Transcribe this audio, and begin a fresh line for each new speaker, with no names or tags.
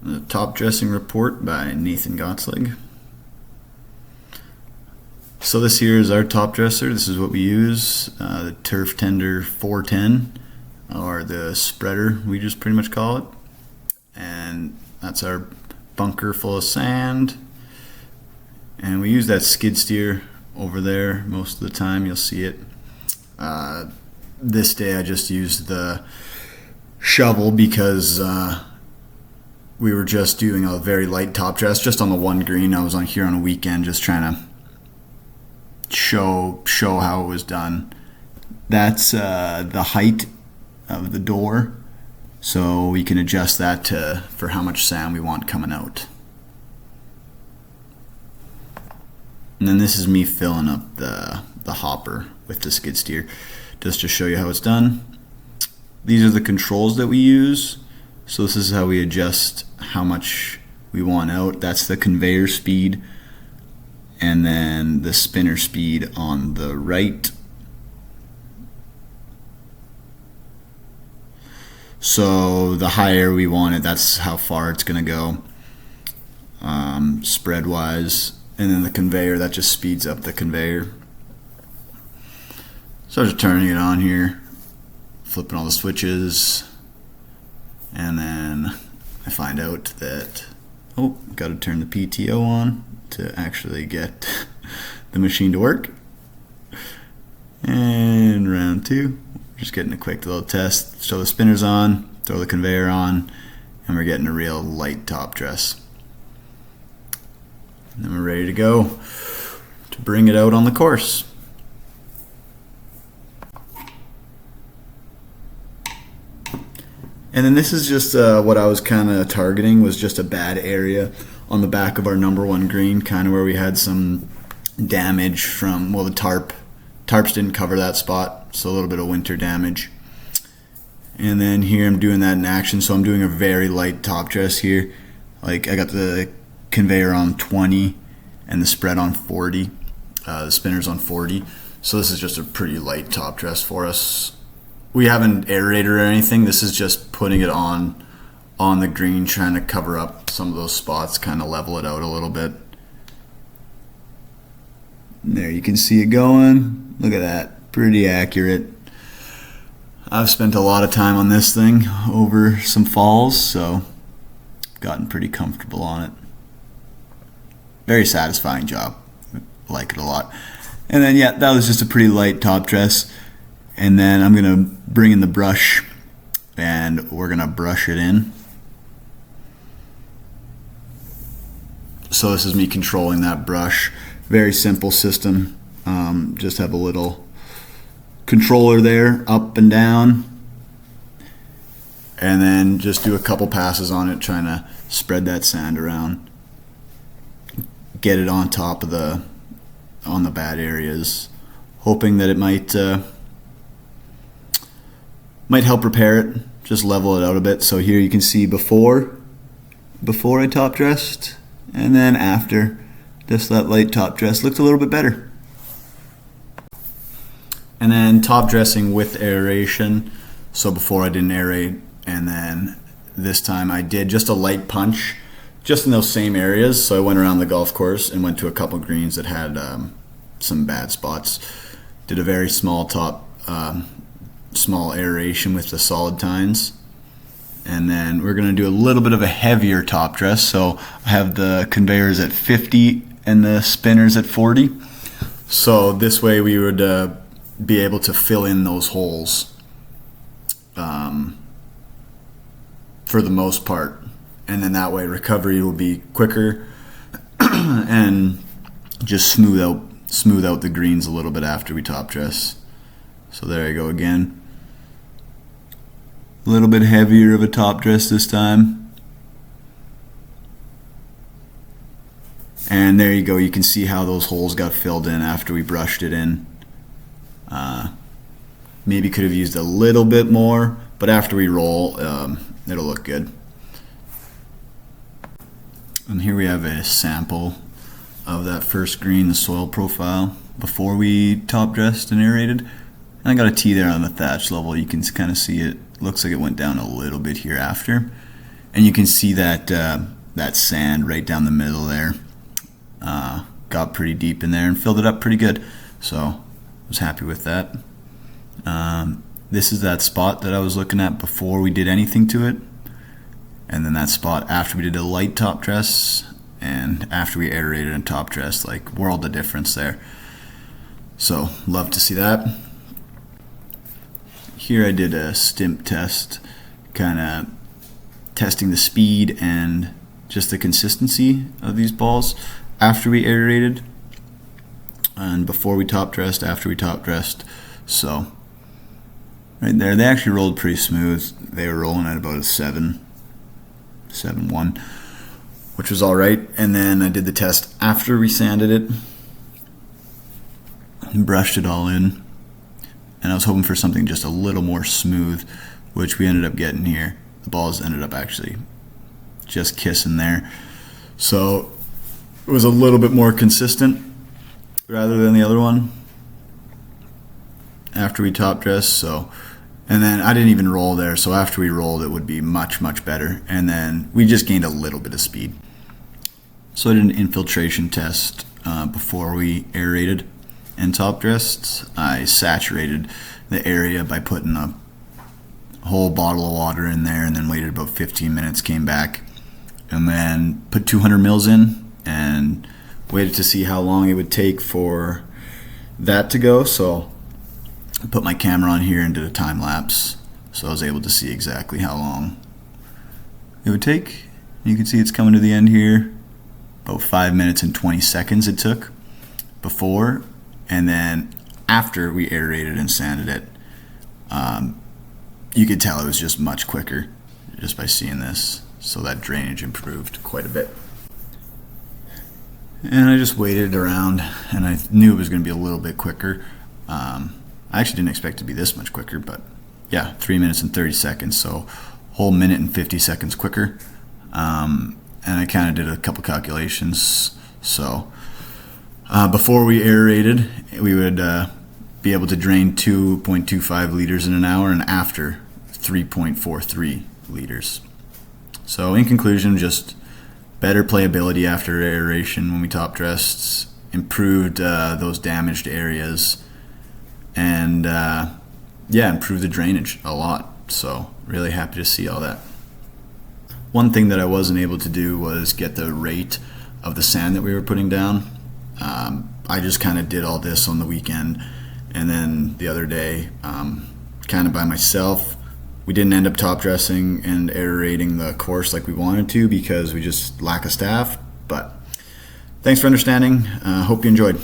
The top dressing report by Nathan Gottslig. So this here is our top dresser. This is what we use, the Turf Tender 410, or the spreader we just pretty much call it. And that's our bunker full of sand. And we use that skid steer over there most of the time. You'll see it. This day I just used the shovel because we were just doing a very light top dress just on the one green. I was on here on a weekend just trying to show how it was done. That's the height of the door, so we can adjust that for how much sand we want coming out. And then this is me filling up the hopper with the skid steer just to show you how it's done. These are the controls that we use. So this is how we adjust how much we want out. That's the conveyor speed, and then the spinner speed on the right. So the higher we want it, that's how far it's going to go, spread wise. And then the conveyor, that just speeds up the conveyor. So I'm just turning it on here, flipping all the switches, and then I find out that, oh, got to turn the PTO on to actually get the machine to work. And round two, just getting a quick little test. So the spinner's on, throw the conveyor on, and we're getting a real light top dress. And then we're ready to go to bring it out on the course. And then this is just what I was kind of targeting, was just a bad area on the back of our number one green, kind of where we had some damage from, well, the tarps didn't cover that spot, so a little bit of winter damage. And then here I'm doing that in action, so I'm doing a very light top dress here. Like, I got the conveyor on 20 and the spread on 40, the spinner's on 40. So this is just a pretty light top dress for us. We haven't aerated or anything. This is just putting it on the green, trying to cover up some of those spots, kind of level it out a little bit. And there you can see it going. Look at that, pretty accurate. I've spent a lot of time on this thing over some falls, so I've gotten pretty comfortable on it. Very satisfying job. I like it a lot. And then, yeah, that was just a pretty light top dress. And then I'm going to bring in the brush, and we're going to brush it in. So this is me controlling that brush. Very simple system. Just have a little controller there, up and down. And then just do a couple passes on it, trying to spread that sand around. Get it on top of on the bad areas. Hoping that it might help repair it, just level it out a bit. So here you can see before I top dressed, and then after, just that light top dress looked a little bit better. And then top dressing with aeration. So before I didn't aerate, and then this time I did just a light punch, just in those same areas. So I went around the golf course and went to a couple greens that had some bad spots. Did a very small small aeration with the solid tines, and then we're going to do a little bit of a heavier top dress. So I have the conveyors at 50 and the spinners at 40, so this way we would be able to fill in those holes for the most part, and then that way recovery will be quicker and just smooth out the greens a little bit after we top dress. So there you go again. A little bit heavier of a top dress this time. And there you go, you can see how those holes got filled in after we brushed it in. Maybe could have used a little bit more, but after we roll, it'll look good. And here we have a sample of that first green, the soil profile, before we top dressed and aerated. And I got a T there on the thatch level. You can kind of see it. Looks like it went down a little bit here after. And you can see that that sand right down the middle there got pretty deep in there and filled it up pretty good. So I was happy with that. This is that spot that I was looking at before we did anything to it, and then that spot after we did a light top dress and after we aerated and top dressed, like world of difference there. So love to see that. Here I did a stimp test, kind of testing the speed and just the consistency of these balls after we aerated and before we top dressed, after we top dressed. So right there, they actually rolled pretty smooth. They were rolling at about a 7.1, which was all right. And then I did the test after we sanded it and brushed it all in. And I was hoping for something just a little more smooth, which we ended up getting here. The balls ended up actually just kissing there. So it was a little bit more consistent rather than the other one after we top dressed. So, and then I didn't even roll there, so after we rolled it would be much better. And then we just gained a little bit of speed. So I did an infiltration test before we aerated and top dressed. I saturated the area by putting a whole bottle of water in there and then waited about 15 minutes, came back and then put 200 mils in and waited to see how long it would take for that to go. So I put my camera on here and did a time lapse, so I was able to see exactly how long it would take. You can see it's coming to the end here. About 5 minutes and 20 seconds it took before, and then after we aerated and sanded it, you could tell it was just much quicker just by seeing this. So that drainage improved quite a bit. And I just waited around, and I knew it was going to be a little bit quicker. I actually didn't expect it to be this much quicker, but yeah, 3 minutes and 30 seconds, so whole minute and 50 seconds quicker. And I kind of did a couple calculations. So before we aerated, we would be able to drain 2.25 liters in an hour, and after 3.43 liters. So in conclusion, just better playability after aeration when we top dressed, improved those damaged areas, and improved the drainage a lot. So really happy to see all that. One thing that I wasn't able to do was get the rate of the sand that we were putting down. I just kind of did all this on the weekend, and then the other day, kind of by myself. We didn't end up top dressing and aerating the course like we wanted to because we just lack of staff. But thanks for understanding. Hope you enjoyed.